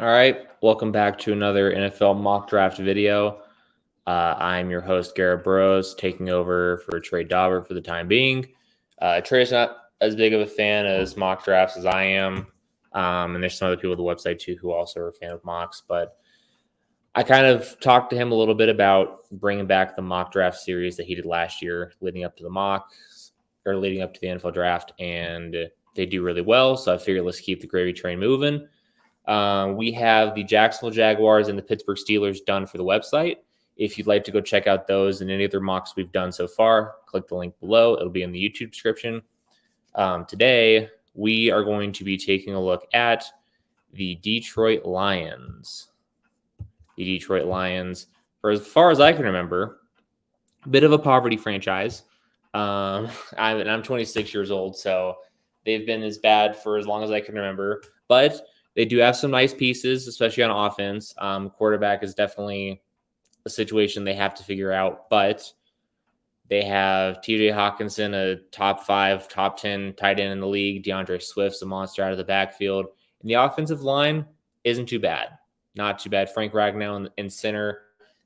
All right, welcome back to another NFL mock draft video. I'm your host, Garrett Burroughs, taking over for Trey Dauber for the time being. Trey's not as big of a fan as mock drafts as I am, and there's some other people on the website too who also are a fan of mocks, but I kind of talked to him a little bit about bringing back the mock draft series that he did last year leading up to the mocks, or leading up to the NFL draft, and they do really well, so I figured let's keep the gravy train moving. We have the Jacksonville Jaguars and the Pittsburgh Steelers done for the website. If you'd like to go check out those and any other mocks we've done so far, click the link below. It'll be in the YouTube description. Today, we are going to be taking a look at the Detroit Lions. The Detroit Lions, for as far as I can remember, a bit of a poverty franchise. I'm 26 years old, so they've been as bad for as long as I can remember. But they do have some nice pieces, especially on offense. Quarterback is definitely a situation they have to figure out, but they have TJ Hawkinson, a top 5, top 10 tight end in the league. DeAndre Swift's a monster out of the backfield. And the offensive line isn't too bad. Not too bad. Frank Ragnow in center.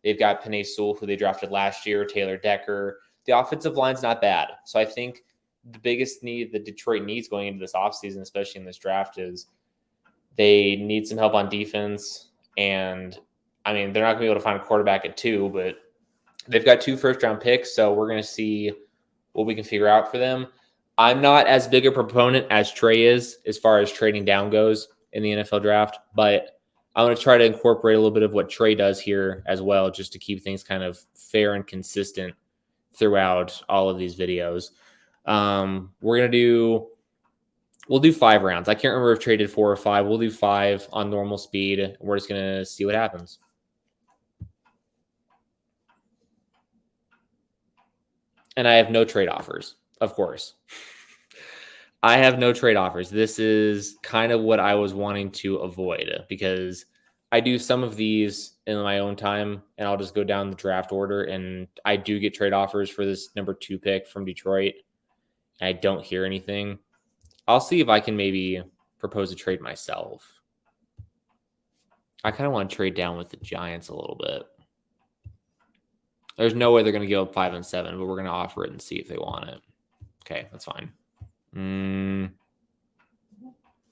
They've got Penei Sewell, who they drafted last year, Taylor Decker. The offensive line's not bad. So I think the biggest need that Detroit needs going into this offseason, especially in this draft, is they need some help on defense. And, I mean, they're not going to be able to find a quarterback at 2, but they've got 2 first-round picks, so we're going to see what we can figure out for them. I'm not as big a proponent as Trey is as far as trading down goes in the NFL draft, but I'm going to try to incorporate a little bit of what Trey does here as well, just to keep things kind of fair and consistent throughout all of these videos. We'll do 5 rounds. I can't remember if Trey did 4 or 5. We'll do 5 on normal speed. We're just going to see what happens. And I have no trade offers, of course. I have no trade offers. This is kind of what I was wanting to avoid because I do some of these in my own time, and I'll just go down the draft order, and I do get trade offers for this number 2 pick from Detroit, and I don't hear anything. I'll see if I can maybe propose a trade myself. I kind of want to trade down with the Giants a little bit. There's no way they're going to go up 5 and 7, but we're going to offer it and see if they want it. Okay, that's fine.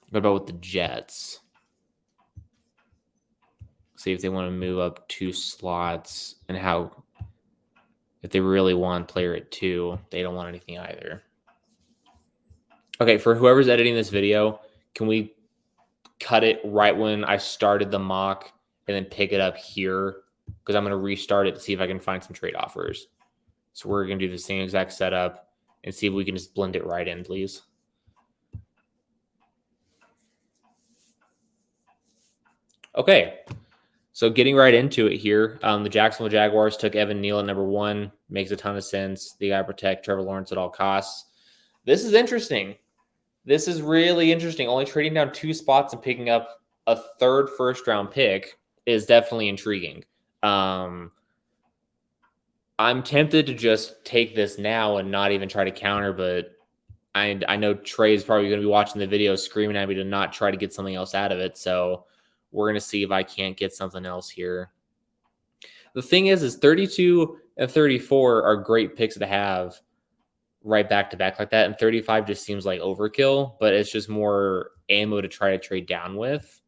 What about with the Jets? See if they want to move up 2 slots and how, if they really want a player at 2, they don't want anything either. Okay, for whoever's editing this video, can we cut it right when I started the mock and then pick it up here? Because I'm going to restart it to see if I can find some trade offers. So we're going to do the same exact setup and see if we can just blend it right in, please. Okay, so getting right into it here, the Jacksonville Jaguars took Evan Neal at number 1. Makes a ton of sense. They got to protect Trevor Lawrence at all costs. This is interesting. This is really interesting. Only trading down 2 spots and picking up a 3rd first-round pick is definitely intriguing. I'm tempted to just take this now and not even try to counter, but I know Trey is probably going to be watching the video screaming at me to not try to get something else out of it. So we're going to see if I can't get something else here. The thing is 32 and 34 are great picks to have right back to back like that. And 35 just seems like overkill, but it's just more ammo to try to trade down with.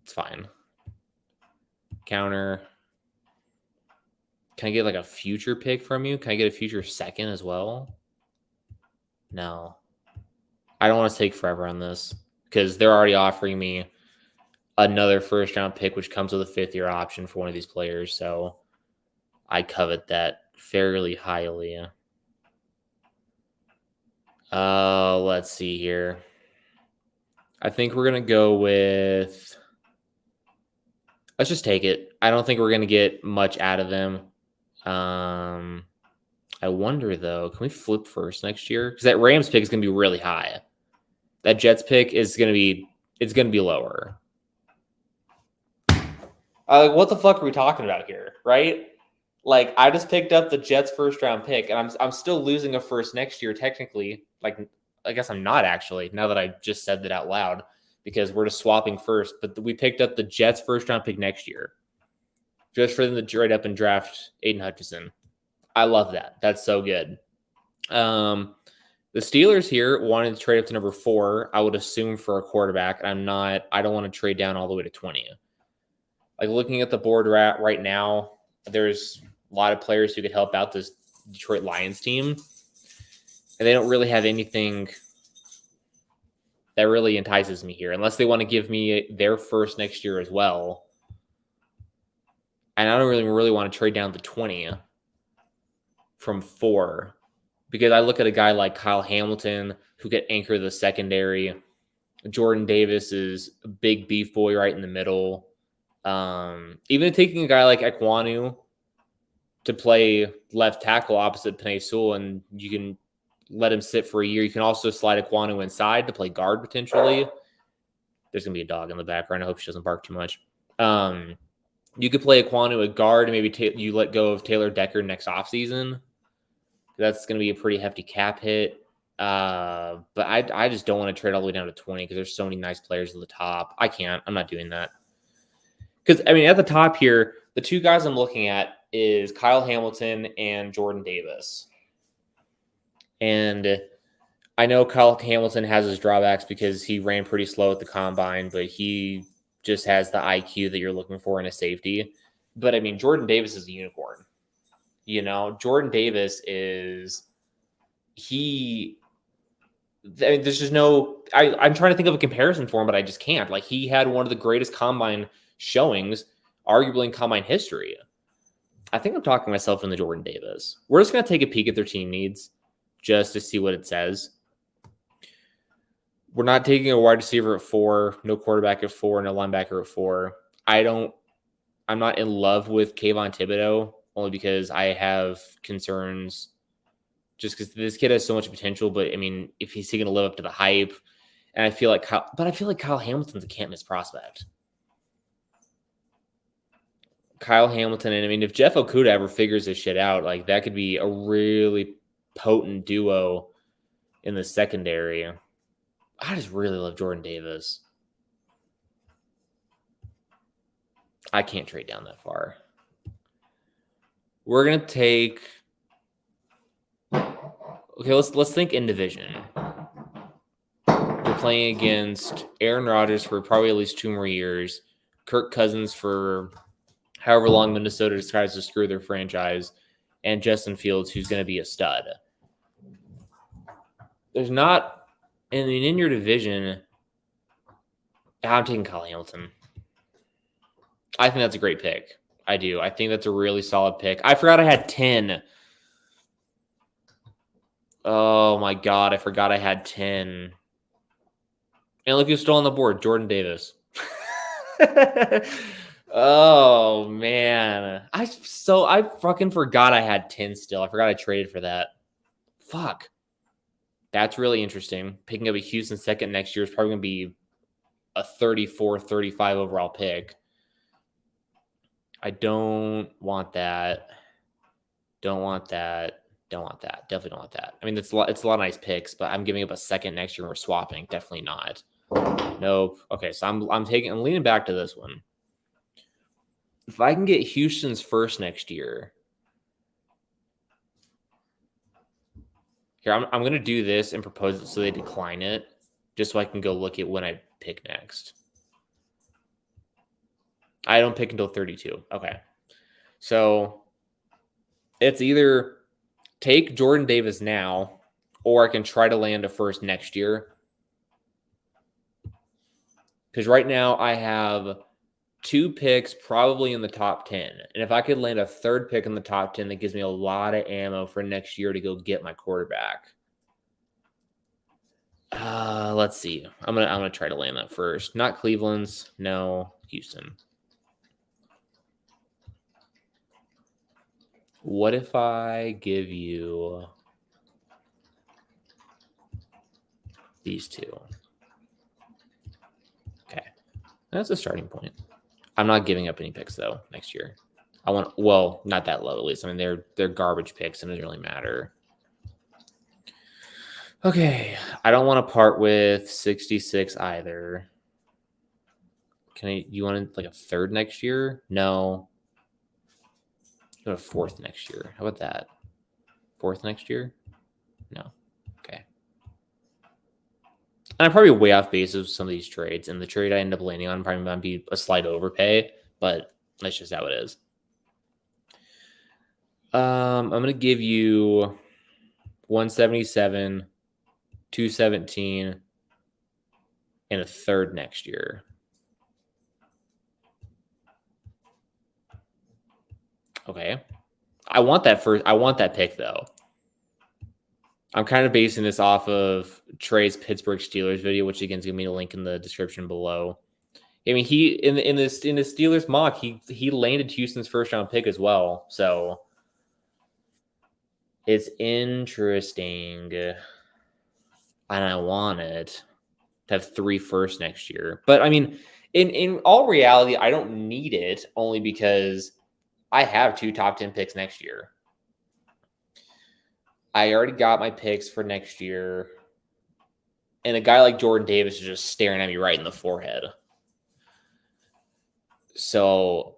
It's fine. Counter. Can I get like a future pick from you? Can I get a future 2nd as well? No. I don't want to take forever on this because they're already offering me another first-round pick, which comes with a 5th-year option for one of these players. So I covet that fairly highly. Let's see here. I think we're going to go with... Let's just take it. I don't think we're going to get much out of them. I wonder, though, can we flip first next year? Because that Rams pick is going to be really high. That Jets pick is going to be lower. What the fuck are we talking about here, right? Like, I just picked up the Jets first-round pick, and I'm still losing a first next year, technically. Like, I guess I'm not actually, now that I just said that out loud. because we're just swapping first. But we picked up the Jets' first-round pick next year just for them to trade up and draft Aiden Hutchinson. I love that. That's so good. The Steelers here wanted to trade up to number 4, I would assume, for a quarterback. And I don't want to trade down all the way to 20. Like, looking at the board right now, there's a lot of players who could help out this Detroit Lions team. And they don't really have anything that really entices me here, unless they want to give me their first next year as well. And I don't really want to trade down to 20 from 4, because I look at a guy like Kyle Hamilton who could anchor the secondary. Jordan Davis is a big beef boy right in the middle. Even taking a guy like Ekwonu to play left tackle opposite Penei Sewell, and you can let him sit for a year. You can also slide Ekwonu inside to play guard potentially. There's going to be a dog in the background. I hope she doesn't bark too much. You could play Ekwonu at guard, and maybe you let go of Taylor Decker next offseason. That's going to be a pretty hefty cap hit. But I just don't want to trade all the way down to 20 because there's so many nice players at the top. I'm not doing that. Because, at the top here, the two guys I'm looking at is Kyle Hamilton and Jordan Davis. And I know Kyle Hamilton has his drawbacks because he ran pretty slow at the combine, but he just has the IQ that you're looking for in a safety. But, Jordan Davis is a unicorn. Jordan Davis is there's just no, I'm trying to think of a comparison for him, but I just can't. Like, he had one of the greatest combine showings, arguably in combine history. I think I'm talking myself into Jordan Davis. We're just going to take a peek at their team needs just to see what it says. We're not taking a wide receiver at 4, no quarterback at 4, no linebacker at 4. I'm not in love with Kayvon Thibodeau, only because I have concerns just because this kid has so much potential. But if he's going to live up to the hype, and I feel like Kyle Hamilton's a can't miss prospect. Kyle Hamilton, and if Jeff Okudah ever figures this shit out, like, that could be a really potent duo in the secondary. I just really love Jordan Davis. I can't trade down that far. We're gonna take. Okay, let's think in division. We're playing against Aaron Rodgers for probably at least 2 more years. Kirk Cousins for however long Minnesota decides to screw their franchise, and Justin Fields, who's going to be a stud. There's not, in your division, I'm taking Kyle Hamilton. I think that's a great pick. I do. I think that's a really solid pick. I forgot I had 10. Oh, my God. I forgot I had 10. And look who's still on the board, Jordan Davis. Oh, man. I fucking forgot I had 10 still. I forgot I traded for that. Fuck. That's really interesting. Picking up a Houston second next year is probably going to be a 34, 35 overall pick. I don't want that. Don't want that. Don't want that. Definitely don't want that. It's a lot of nice picks, but I'm giving up a second next year and we're swapping. Definitely not. Nope. Okay, so I'm leaning back to this one. If I can get Houston's first next year, here, I'm going to do this and propose it so they decline it, just so I can go look at when I pick next. I don't pick until 32. Okay. So it's either take Jordan Davis now, or I can try to land a first next year. Because right now I have 2 picks probably in the top 10. And if I could land a third pick in the top 10, that gives me a lot of ammo for next year to go get my quarterback. Let's see. I'm gonna try to land that first. Not Cleveland's. No, Houston. What if I give you these 2? Okay. That's a starting point. I'm not giving up any picks, though, next year. Not that low, at least. They're garbage picks, and it doesn't really matter. Okay. I don't want to part with 66 either. You want like a third next year? No. Go to fourth next year. How about that? Fourth next year? No. Okay. And I'm probably way off base with some of these trades. And the trade I end up landing on probably might be a slight overpay, but that's just how it is. I'm going to give you 177, 217, and a third next year. Okay. I want that pick, though. I'm kind of basing this off of Trey's Pittsburgh Steelers video, which again is going to be a link in the description below. I mean, he in the Steelers mock, he landed Houston's first round pick as well. So it's interesting, and I want it to have 3 firsts next year. But I mean, in all reality, I don't need it only because I have 2 top 10 picks next year. I already got my picks for next year. And a guy like Jordan Davis is just staring at me right in the forehead. So,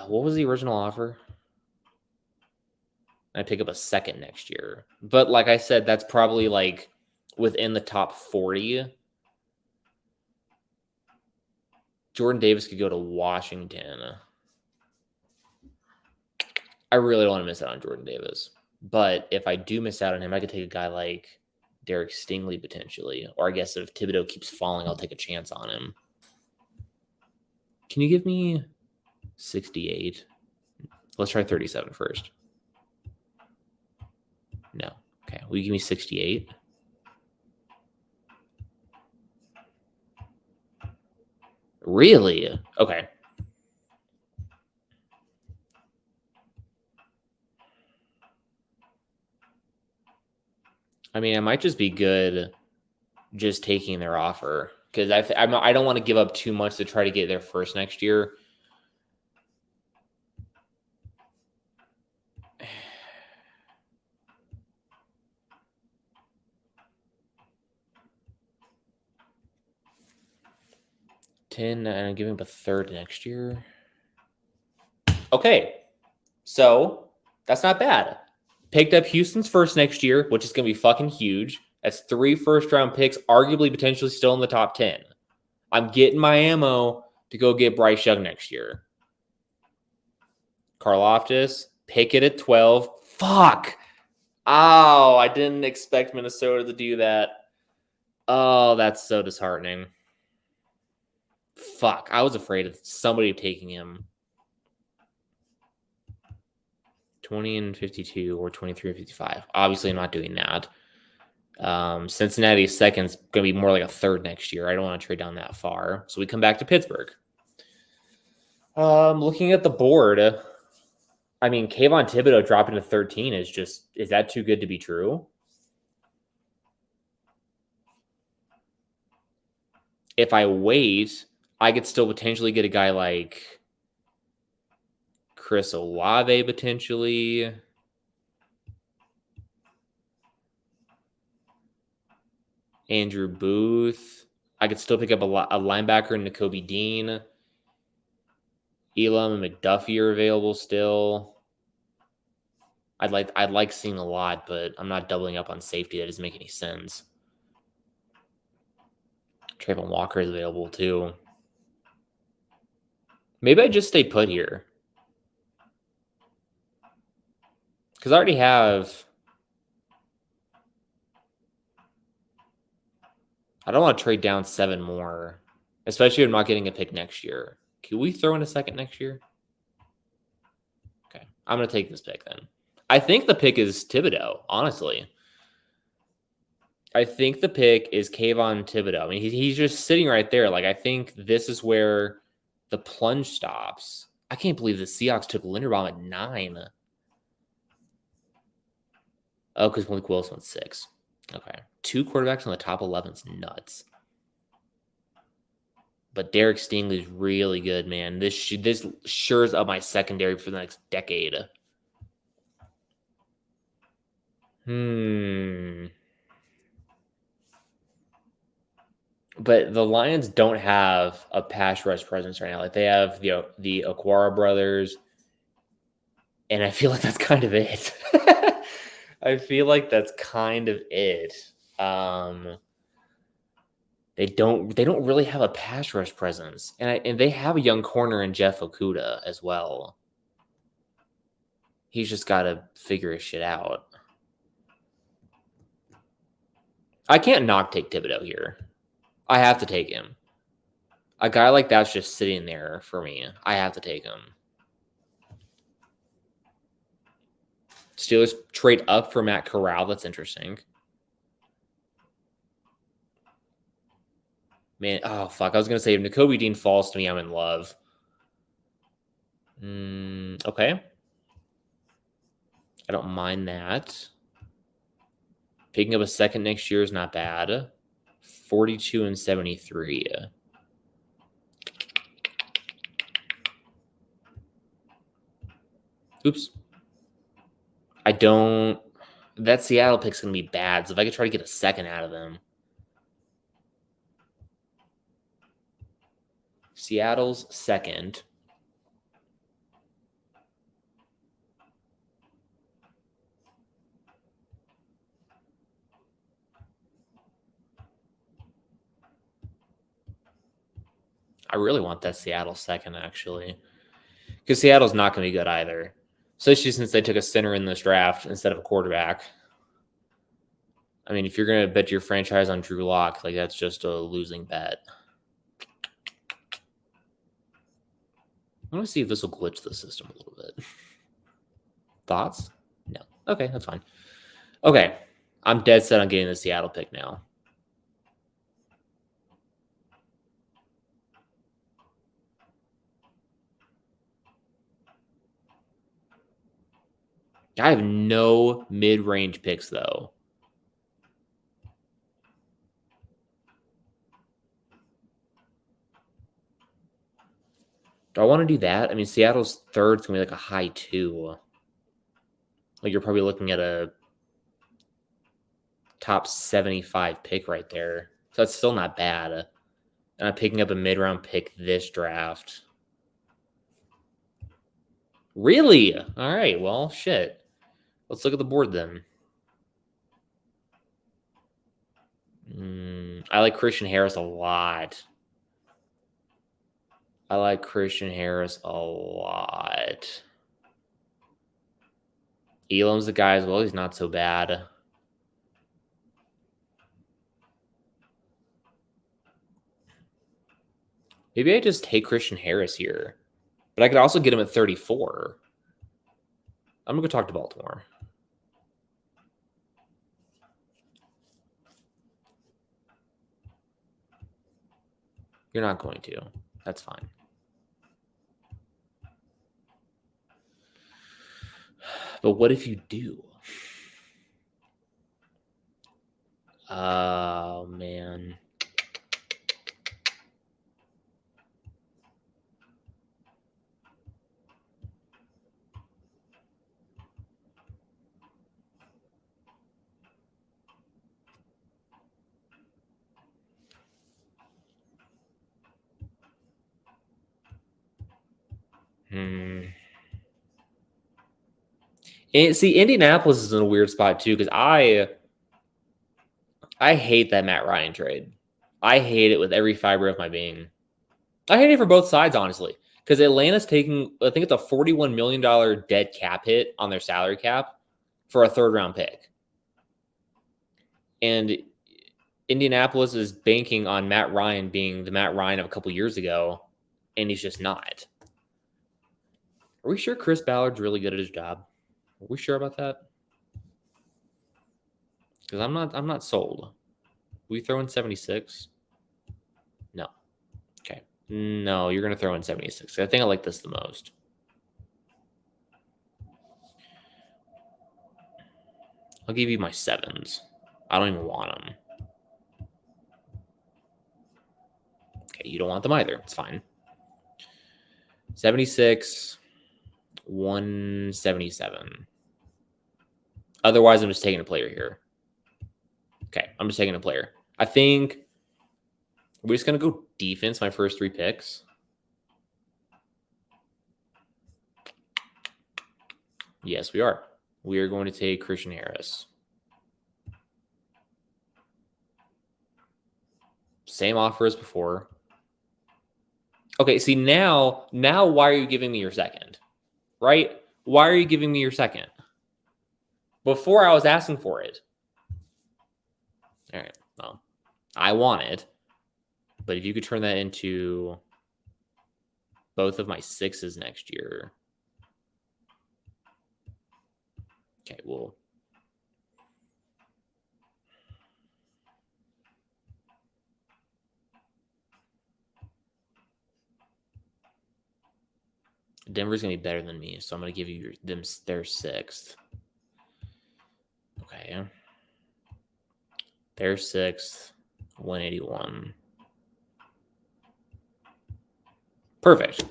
what was the original offer? I pick up a second next year. But like I said, that's probably like within the top 40. Jordan Davis could go to Washington. I really don't want to miss out on Jordan Davis. But if I do miss out on him, I could take a guy like Derek Stingley potentially. Or I guess if Thibodeau keeps falling, I'll take a chance on him. Can you give me 68? Let's try 37 first. No. Okay. Will you give me 68? Really? Okay. I mean, I might just be good just taking their offer because I don't want to give up too much to try to get their first next year. And I'm giving up a third next year. Okay. So that's not bad. Picked up Houston's first next year, which is going to be fucking huge. That's 3 first-round picks, arguably potentially still in the top 10. I'm getting my ammo to go get Bryce Young next year. Karlaftis, pick it at 12. Fuck. Oh, I didn't expect Minnesota to do that. Oh, that's so disheartening. Fuck. I was afraid of somebody taking him. 20 and 52 or 23 and 55. Obviously, I'm not doing that. Cincinnati's second is going to be more like a third next year. I don't want to trade down that far. So we come back to Pittsburgh. Looking at the board, I mean, Kayvon Thibodeau dropping to 13 is that too good to be true? If I wait, I could still potentially get a guy like Chris Olave potentially. Andrew Booth. I could still pick up a linebacker in Nakobe Dean. Elam and McDuffie are available still. I'd like seeing a lot, but I'm not doubling up on safety. That doesn't make any sense. Trayvon Walker is available too. Maybe I just stay put here. Because I already have... I don't want to trade down 7 more. Especially if I'm not getting a pick next year. Can we throw in a second next year? Okay. I'm going to take this pick then. I think the pick is Thibodeau, honestly. I think the pick is Kayvon Thibodeau. I mean, he's just sitting right there. Like, I think this is where the plunge stops. I can't believe the Seahawks took Linderbaum at 9. Oh, because Malik Willis went 6. Okay. 2 quarterbacks on the top 11 is nuts. But Derek Stingley is really good, man. This shores up my secondary for the next decade. But the Lions don't have a pass rush presence right now. Like they have the Aquara brothers, and I feel like that's kind of it. I feel like that's kind of it. They don't really have a pass rush presence, and they have a young corner in Jeff Okuda as well. He's just got to figure his shit out. I can't not take Thibodeau here. I have to take him. A guy like that's just sitting there for me. I have to take him. Steelers trade up for Matt Corral. That's interesting. Man, oh, fuck. I was going to say, if Nakobe Dean falls to me, I'm in love. Okay. I don't mind that. Picking up a second next year is not bad. 42 and 73. Oops. I don't... That Seattle pick's going to be bad, so if I could try to get a second out of them. Seattle's second. I really want that Seattle second, actually. Because Seattle's not going to be good either. Especially since they took a center in this draft instead of a quarterback. I mean, if you're going to bet your franchise on Drew Lock, like that's just a losing bet. I want to see if this will glitch the system a little bit. Thoughts? No. Okay, that's fine. Okay. I'm dead set on getting the Seattle pick now. I have no mid-range picks, though. Do I want to do that? I mean, Seattle's third is going to be like a high 2. Like, you're probably looking at a top 75 pick right there. So that's still not bad. And I'm picking up a mid-round pick this draft. Really? All right. Well, shit. Let's look at the board then. I like Christian Harris a lot. Elam's the guy as well. He's not so bad. Maybe I just take Christian Harris here. But I could also get him at 34. I'm going to go talk to Baltimore. You're not going to. That's fine. But what if you do? Oh, man. And see, Indianapolis is in a weird spot too, because I hate that Matt Ryan trade. I hate it with every fiber of my being. I hate it for both sides, honestly, because Atlanta's taking, I think it's a $41 million dead cap hit on their salary cap for a third-round pick. And Indianapolis is banking on Matt Ryan being the Matt Ryan of a couple years ago, and he's just not. Are we sure Chris Ballard's really good at his job? Are we sure about that? Because I'm not sold. We throw in 76? No. Okay. No, you're going to throw in 76. I think I like this the most. I'll give you my 7s. I don't even want them. Okay, you don't want them either. It's fine. 76, 177. Otherwise, I'm just taking a player here. Okay, I'm just taking a player. I think We're just going to go defense my first 3 picks. Yes, we are. We are going to take Christian Harris. Same offer as before. Okay, see, now why are you giving me your second? Right? Why are you giving me your second? Before I was asking for it. All right, well, I want it. But if you could turn that into both of my 6s next year. Okay, well. Denver's going to be better than me, so I'm going to give you their 6th. Okay. Their 6th, 181. Perfect.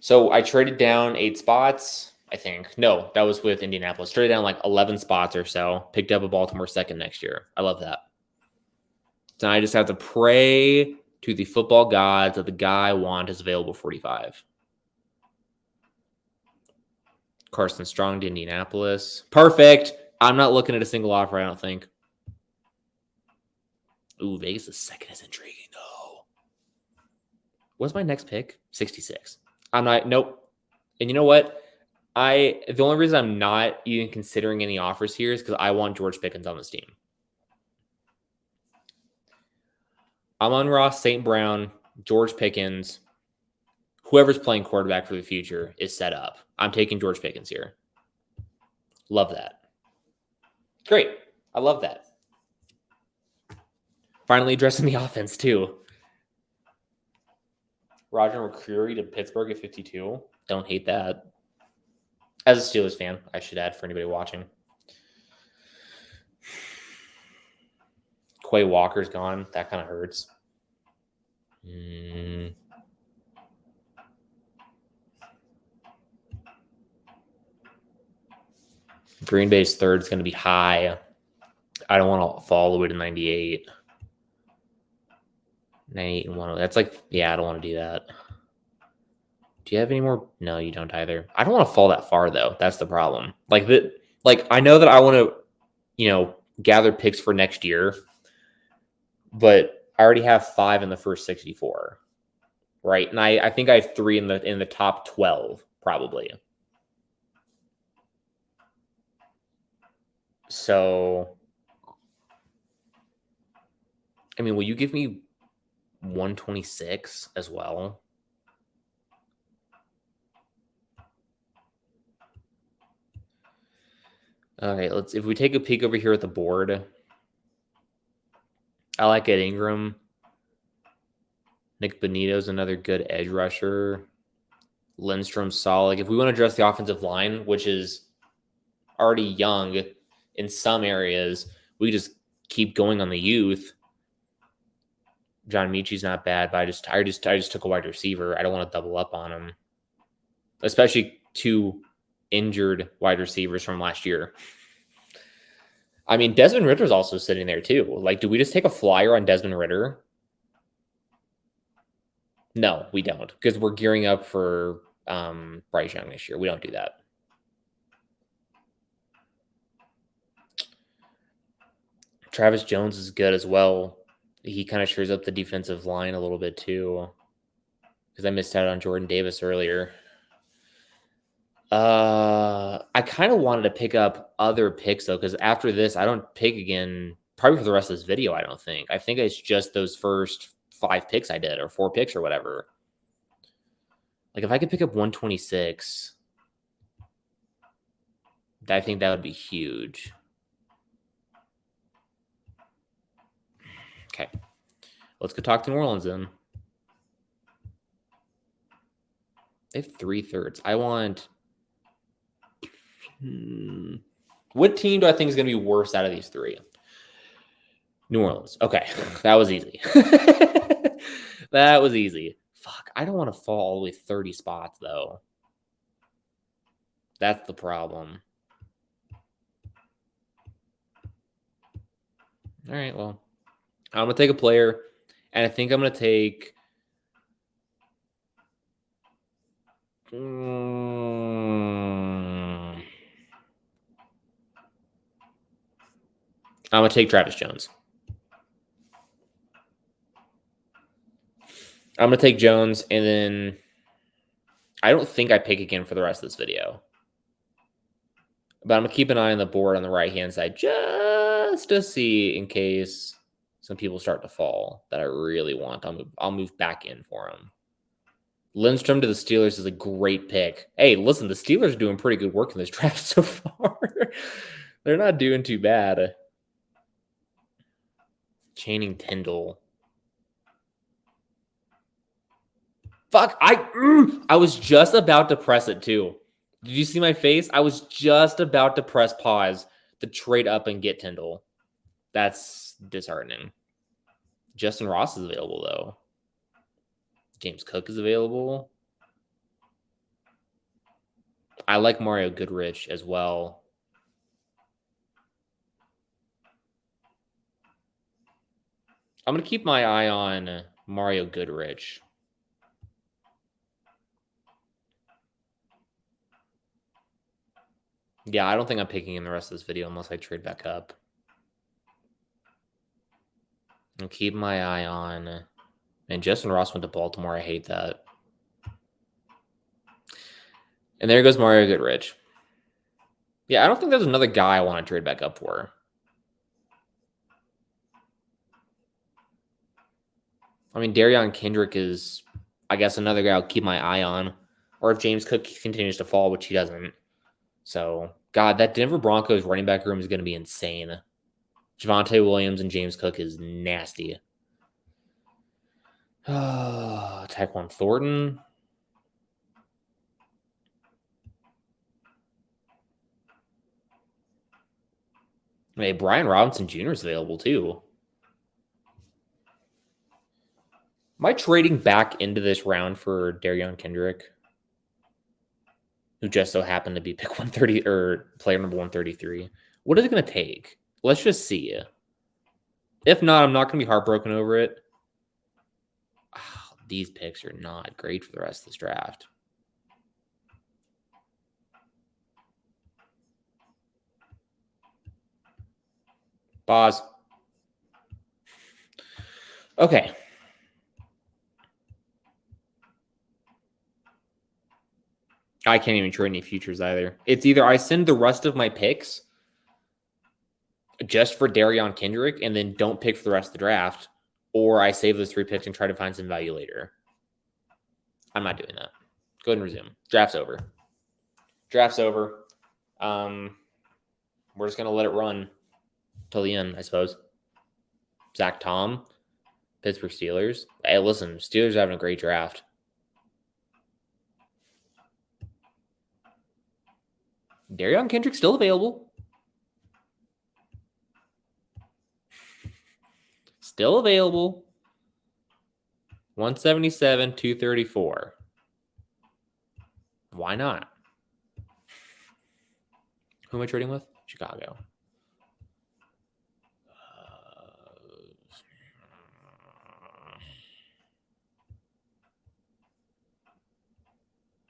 So I traded down 8 spots, I think. No, that was with Indianapolis. Traded down like 11 spots or so. Picked up a Baltimore second next year. I love that. So I just have to pray to the football gods that the guy I want is available 45. Carson Strong to Indianapolis. Perfect. I'm not looking at a single offer, I don't think. Ooh, Vegas the second is intriguing, though. What's my next pick? 66. I'm not. Nope. And you know what? The only reason I'm not even considering any offers here is because I want George Pickens on this team. Amon-Ra, St. Brown, George Pickens, whoever's playing quarterback for the future is set up. I'm taking George Pickens here. Love that. Great. I love that. Finally addressing the offense, too. Roger McCreary to Pittsburgh at 52. Don't hate that. As a Steelers fan, I should add for anybody watching. Quay Walker's gone. That kind of hurts. Green Bay's third is going to be high. I don't want to fall all the way to 98. 98 and 1. That's like, yeah, I don't want to do that. Do you have any more? No, you don't either. I don't want to fall that far, though. That's the problem. Like, I know that I want to, gather picks for next year, but I already have 5 in the first 64, right? And I think I have 3 in the top 12, probably. So, I mean, will you give me 126 as well? All right, if we take a peek over here at the board, I like Ed Ingram. Nick Bonito's another good edge rusher. Lindstrom's solid. If we want to address the offensive line, which is already young in some areas, we just keep going on the youth. John Michie's not bad, but I just took a wide receiver. I don't want to double up on him, especially 2 injured wide receivers from last year. I mean, Desmond Ritter's also sitting there too. Like, do we just take a flyer on Desmond Ridder? No, we don't, because we're gearing up for Bryce Young this year. We don't do that. Travis Jones is good as well. He kind of shores up the defensive line a little bit too, because I missed out on Jordan Davis earlier. I kind of wanted to pick up other picks though, because after this, I don't pick again probably for the rest of this video. I don't think. I think it's just those first 5 picks I did, or 4 picks or whatever. Like if I could pick up 126, I think that would be huge. Okay, let's go talk to New Orleans then. They have 3 thirds. I want. What team do I think is going to be worse out of these 3? New Orleans. Okay, that was easy. That was easy. Fuck, I don't want to fall all the way 30 spots, though. That's the problem. All right, well, I'm going to take a player, And I think I'm going to take... I'm going to take Travis Jones. I'm going to take Jones, and then I don't think I pick again for the rest of this video. But I'm going to keep an eye on the board on the right-hand side just to see in case some people start to fall that I really want. I'll move back in for them. Lindstrom to the Steelers is a great pick. Hey, listen, the Steelers are doing pretty good work in this draft so far. They're not doing too bad. Channing Tindall. Fuck, I was just about to press it too. Did you see my face? I was just about to press pause to trade up and get Tindall. That's disheartening. Justin Ross is available, though. James Cook is available. I like Mario Goodrich as well. I'm going to keep my eye on Mario Goodrich. Yeah, I don't think I'm picking in the rest of this video unless I trade back up. And keep my eye on... And Justin Ross went to Baltimore. I hate that. And there goes Mario Goodrich. Yeah, I don't think there's another guy I want to trade back up for. I mean, Darion Kendrick is, I guess, another guy I'll keep my eye on. Or if James Cook continues to fall, which he doesn't. So, God, that Denver Broncos running back room is going to be insane. Javonte Williams and James Cook is nasty. Tyquan Thornton. Hey, Brian Robinson Jr. is available too. Am I trading back into this round for Darion Kendrick, who just so happened to be pick 130 or player number 133? What is it going to take? Let's just see. If not, I'm not going to be heartbroken over it. Oh, these picks are not great for the rest of this draft. Pause. Okay. I can't even trade any futures either. It's either I send the rest of my picks just for Darion Kendrick and then don't pick for the rest of the draft, or I save those 3 picks and try to find some value later. I'm not doing that. Go ahead and resume. Draft's over. Draft's over. We're just going to let it run till the end, I suppose. Zach Tom, Pittsburgh Steelers. Hey, listen, Steelers are having a great draft. Darion Kendrick still available. Still available. 177, 234. Why not? Who am I trading with? Chicago.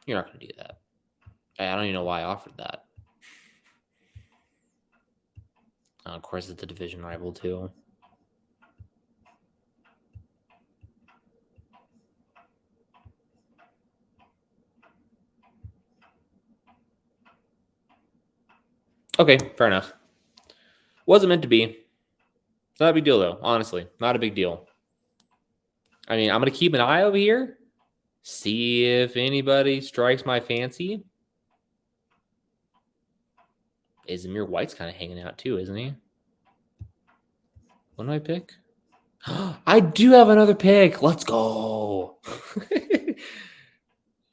You're not going to do that. I don't even know why I offered that. Of course, it's a division rival, too. Okay, fair enough. Wasn't meant to be. It's not a big deal, though. Honestly, not a big deal. I mean, I'm going to keep an eye over here. See if anybody strikes my fancy. Zamir White's kind of hanging out, too, isn't he? What do I pick? I do have another pick. Let's go.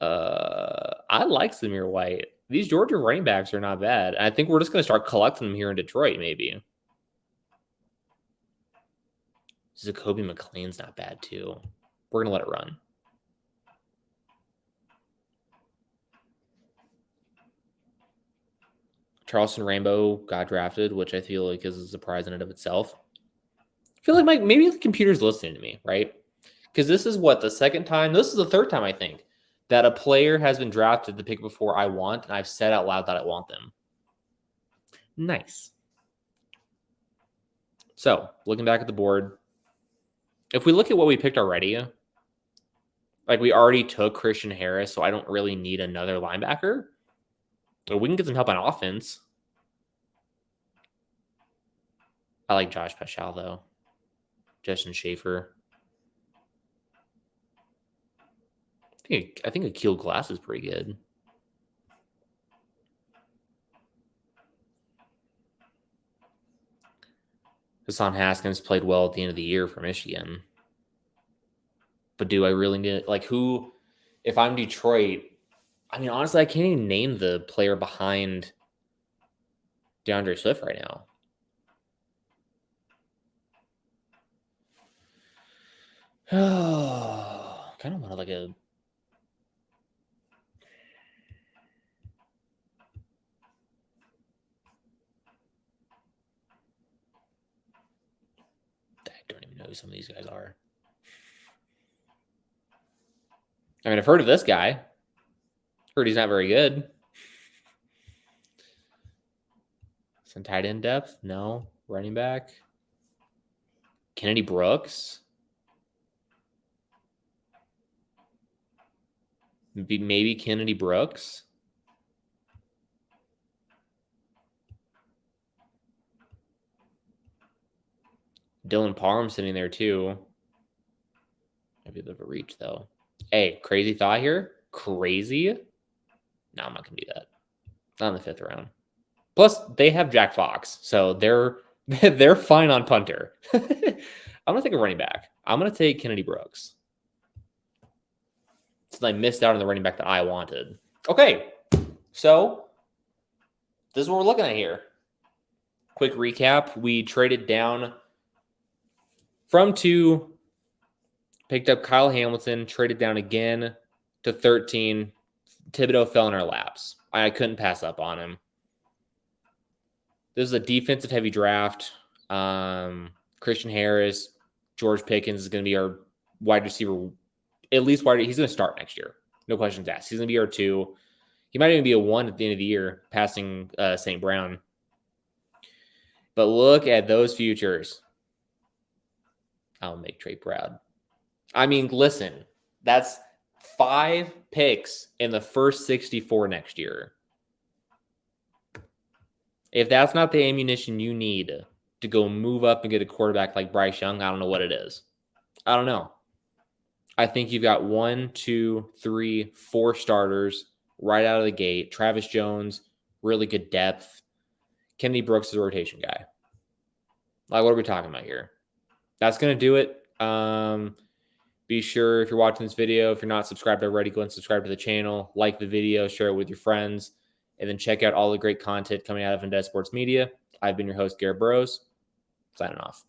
I like Zamir White. These Georgia running backs are not bad. I think we're just going to start collecting them here in Detroit, maybe. Jacoby McLean's not bad, too. We're going to let it run. Charleston Rainbow got drafted, which I feel like is a surprise in and of itself. I feel like maybe the computer's listening to me, right? Because this is what, the second time? This is the third time, I think, that a player has been drafted the pick before I want, and I've said out loud that I want them. Nice. So, looking back at the board, if we look at what we picked already, like we already took Christian Harris, so I don't really need another linebacker. But we can get some help on offense. I like Josh Paschal, though. Justin Schaefer. I think Akil Glass is pretty good. Hassan Haskins played well at the end of the year for Michigan. But do I really need it? Like, who, if I'm Detroit, I mean, honestly, I can't even name the player behind DeAndre Swift right now. Oh, kind of want like a. I don't even know who some of these guys are. I mean, I've heard of this guy. Heard he's not very good. Some tight end depth? No. Running back? Kennedy Brooks? Maybe Kennedy Brooks? Dylan Parham sitting there too. Maybe a bit of a reach though. Hey, crazy thought here. Crazy? No, I'm not going to do that. Not in the 5th round. Plus, they have Jack Fox, so they're fine on punter. I'm going to take a running back. I'm going to take Kennedy Brooks. Since I missed out on the running back that I wanted. Okay, so this is what we're looking at here. Quick recap. We traded down from 2, picked up Kyle Hamilton, traded down again to 13. Thibodeau fell in our laps. I couldn't pass up on him. This is a defensive-heavy draft. Christian Harris, George Pickens is going to be our wide receiver. At least he's going to start next year. No questions asked. He's going to be our 2. He might even be a 1 at the end of the year, passing St. Brown. But look at those futures. I'll make Trey proud. I mean, listen, that's 5 picks in the first 64 next year. If that's not the ammunition you need to go move up and get a quarterback like Bryce Young, I don't know what it is. I don't know. I think you've got 1, 2, 3, 4 starters right out of the gate. Travis Jones, really good depth. Kennedy Brooks is a rotation guy. Like, what are we talking about here? That's going to do it. Be sure, if you're watching this video, if you're not subscribed already, go and subscribe to the channel, like the video, share it with your friends, and then check out all the great content coming out of Vendetta Sports Media. I've been your host, Garrett Burroughs, signing off.